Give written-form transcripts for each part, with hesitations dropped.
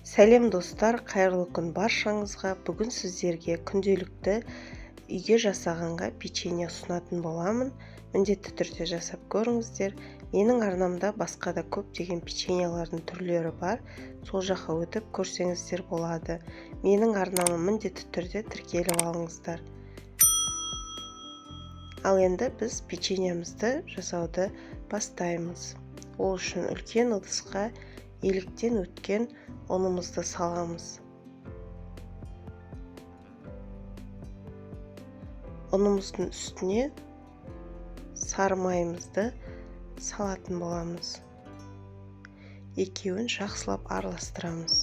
Сәлем достар, қайырлы күн баршаңызға. Бүгін сіздерге күнделікті үйге жасағанға печенье ұсынатын боламын. Міндетті түрде жасап көріңіздер. Менің арнамда басқа да көптеген печеньелардың түрлері бар. Сол жаққа өтіп көрсеңіздер болады. Менің арнама міндетті түрде тіркеліп алыңыздар. Ал енді біз печеньемізді жасауды бастаймыз. Ол үшін үлкен ыдысқа еліктен өткен ұнымызды саламыз. Ұнымыздың үстіне сары майымызды салатын боламыз. Екеуін жақсылап араластырамыз.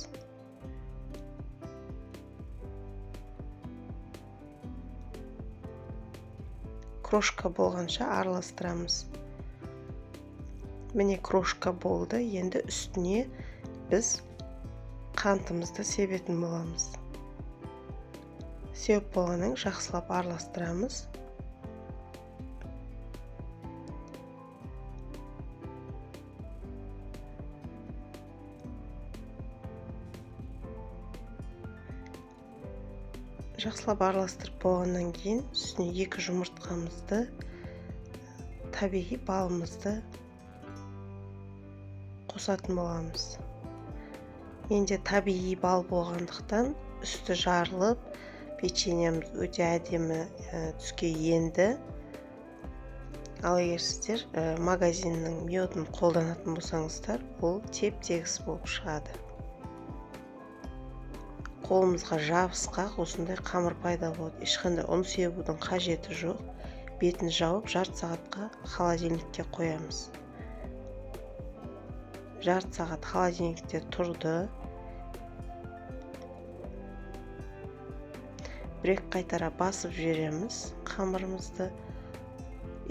Крошка болғанша араластырамыз. Міне крошка болды. Енді үстіне біз қантымызды себетін боламыз. Сеуіп болғаннан жақсылап араластырамыз. Жақсылап араластырып болғаннан кейін үстіне 2 жұмыртқамызды, табиғи балымызды қосатын боламыз. Менде табиғи бал болғандықтан үсті жарылып, печеньеміз өте әдемі түске енді. Ал егер сіздер магазиннің медін қолданатын болсаңыздар, ол теп-тегіс болып шығады. Қолымызға жабысқақ осындай қамыр пайда болады. Ешқандай ұн себудің қажеті жоқ. Бетін жауып жарты сағатқа холодильникке қоямыз. Жарты сағат холодильникте тұрды. Бір-екі қайтара басып жібереміз қамырымызды.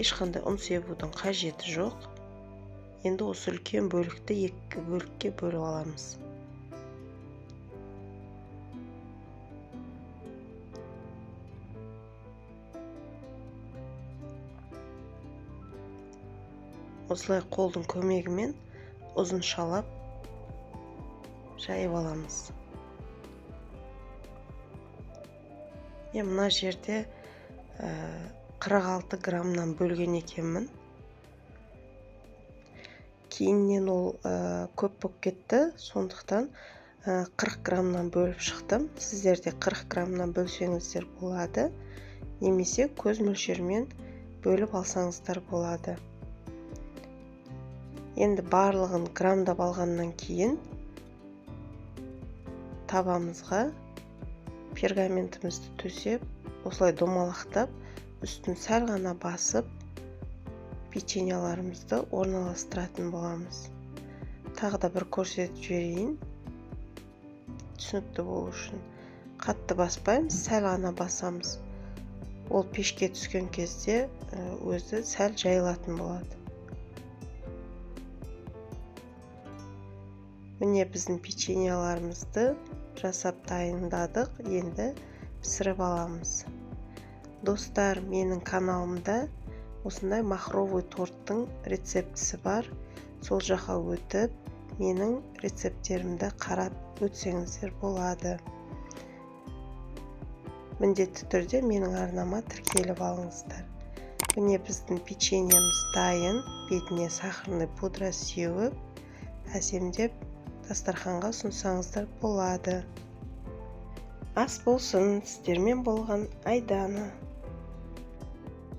Ешқандай ұн себудің қажеті жоқ. Енді осы үлкен бөлікті 2 бөлікке бөліп аламыз. Осылай қолдың көмегімен ұзыншалап жайып аламыз. Мен мына жерде 46 граммнан бөлген екенмін. Кейіннен ол көп болып кетті, сондықтан 40 граммнан бөліп шықтым. Сіздер де 40 граммнан бөлсеңіздер болады, немесе көз мөлшермен бөліп алсаңыздар болады. Енді барлығын грамдап алғаннан кейін табамызға пергаментімізді төсеп, осылай домалақтап, үстін сәл ғана басып, печеньеларымызды орналастыратын боламыз. Тағы да бір көрсетіп жіберейін, түсінікті болу үшін. Қатты баспаймыз, сәл ғана басамыз. Ол пешке түскен кезде өзі сәл жайылатын болады. Міне біздің печеньеларымызды жасап дайындадық, енді пісіріп аламыз. Достар, менің каналымда осындай махровый торттың рецептісі бар. Сол жаққа өтіп, менің рецепттерімді қарап өтсеңіздер болады. Міндетті түрде менің арнама тіркеліп алыңыздар. Міне біздің печеньеміз дайын, бетіне сахарный пудра сеуіп, әсемдеп дастарханға ұсынсаңыздар болады. Ас болсын, сіздермен болған Айдана.